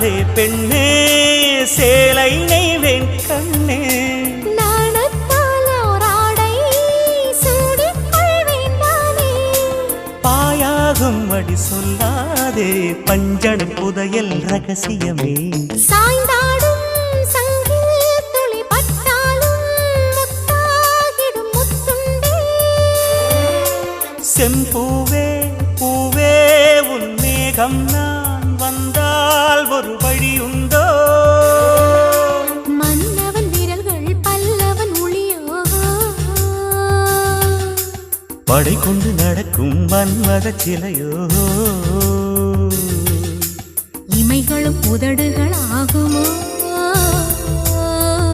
சொல்லாதே பெண்ணே சேலை நெய்வேன் கண்ணே பாயாகும் அடி சொல்லாதே பஞ்சணம் புதையல் ரகசியமே சாய்ந்தாடும் சங்கில் துளி பட்டாலும் முத்தாகிடும் முத்துண்டே செம்பூவே பூவே உன் மேகம் நான் வந்தால் ஒரு வழி உண்டோ மன்னவன் விரல்கள் பல்லவன் ஒளியோ படை கொண்டு நடக்கும் மன்மத சிலையோ இமைகளும் உதடுகள் ஆகுமோ